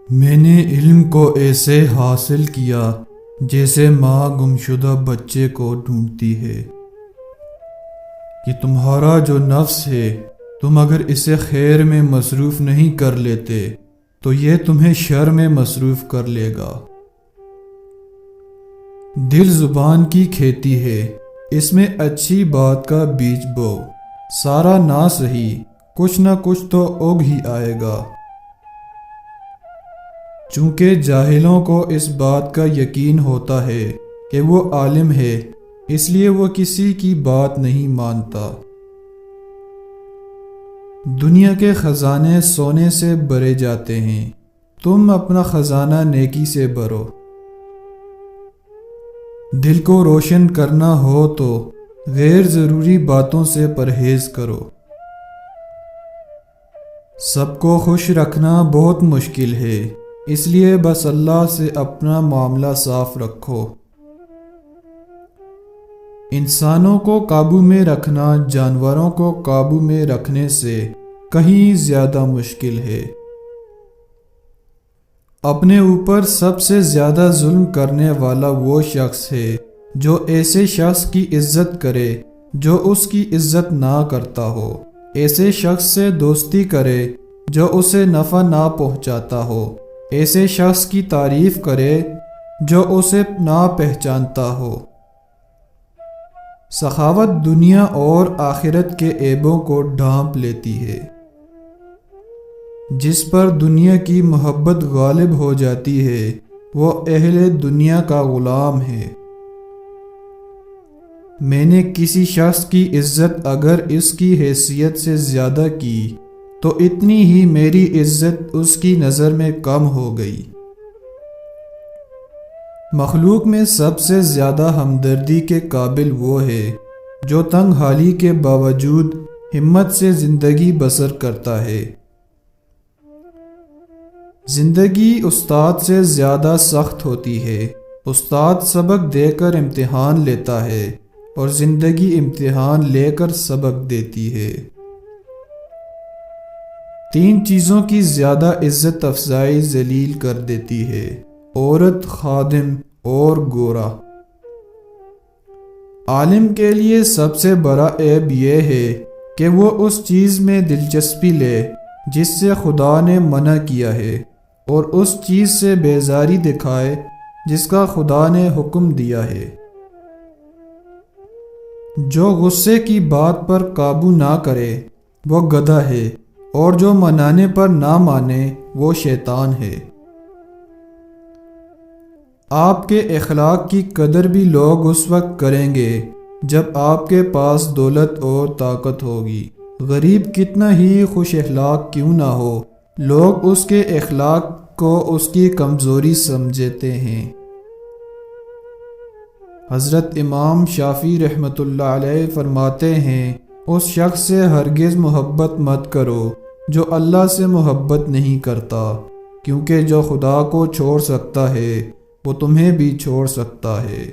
میں نے علم کو ایسے حاصل کیا جیسے ماں گمشدہ بچے کو ڈھونڈتی ہے کہ تمہارا جو نفس ہے تم اگر اسے خیر میں مصروف نہیں کر لیتے تو یہ تمہیں شر میں مصروف کر لے گا۔ دل زبان کی کھیتی ہے، اس میں اچھی بات کا بیج بو، سارا نہ سہی کچھ نہ کچھ تو اگ ہی آئے گا۔ چونکہ جاہلوں کو اس بات کا یقین ہوتا ہے کہ وہ عالم ہے، اس لیے وہ کسی کی بات نہیں مانتا۔ دنیا کے خزانے سونے سے بھرے جاتے ہیں، تم اپنا خزانہ نیکی سے بھرو۔ دل کو روشن کرنا ہو تو غیر ضروری باتوں سے پرہیز کرو۔ سب کو خوش رکھنا بہت مشکل ہے، اس لیے بس اللہ سے اپنا معاملہ صاف رکھو۔ انسانوں کو قابو میں رکھنا جانوروں کو قابو میں رکھنے سے کہیں زیادہ مشکل ہے۔ اپنے اوپر سب سے زیادہ ظلم کرنے والا وہ شخص ہے جو ایسے شخص کی عزت کرے جو اس کی عزت نہ کرتا ہو، ایسے شخص سے دوستی کرے جو اسے نفع نہ پہنچاتا ہو، ایسے شخص کی تعریف کرے جو اسے نہ پہچانتا ہو۔ سخاوت دنیا اور آخرت کے عیبوں کو ڈھانپ لیتی ہے۔ جس پر دنیا کی محبت غالب ہو جاتی ہے وہ اہل دنیا کا غلام ہے۔ میں نے کسی شخص کی عزت اگر اس کی حیثیت سے زیادہ کی تو اتنی ہی میری عزت اس کی نظر میں کم ہو گئی۔ مخلوق میں سب سے زیادہ ہمدردی کے قابل وہ ہے جو تنگ حالی کے باوجود ہمت سے زندگی بسر کرتا ہے۔ زندگی استاد سے زیادہ سخت ہوتی ہے، استاد سبق دے کر امتحان لیتا ہے اور زندگی امتحان لے کر سبق دیتی ہے۔ 3 چیزوں کی زیادہ عزت افزائی ذلیل کر دیتی ہے: عورت، خادم اور گورا۔ عالم کے لیے سب سے بڑا عیب یہ ہے کہ وہ اس چیز میں دلچسپی لے جس سے خدا نے منع کیا ہے اور اس چیز سے بیزاری دکھائے جس کا خدا نے حکم دیا ہے۔ جو غصے کی بات پر قابو نہ کرے وہ گدھا ہے، اور جو منانے پر نہ مانے وہ شیطان ہے۔ آپ کے اخلاق کی قدر بھی لوگ اس وقت کریں گے جب آپ کے پاس دولت اور طاقت ہوگی۔ غریب کتنا ہی خوش اخلاق کیوں نہ ہو، لوگ اس کے اخلاق کو اس کی کمزوری سمجھتے ہیں۔ حضرت امام شافعی رحمۃ اللہ علیہ فرماتے ہیں، اس شخص سے ہرگز محبت مت کرو جو اللہ سے محبت نہیں کرتا، کیونکہ جو خدا کو چھوڑ سکتا ہے وہ تمہیں بھی چھوڑ سکتا ہے۔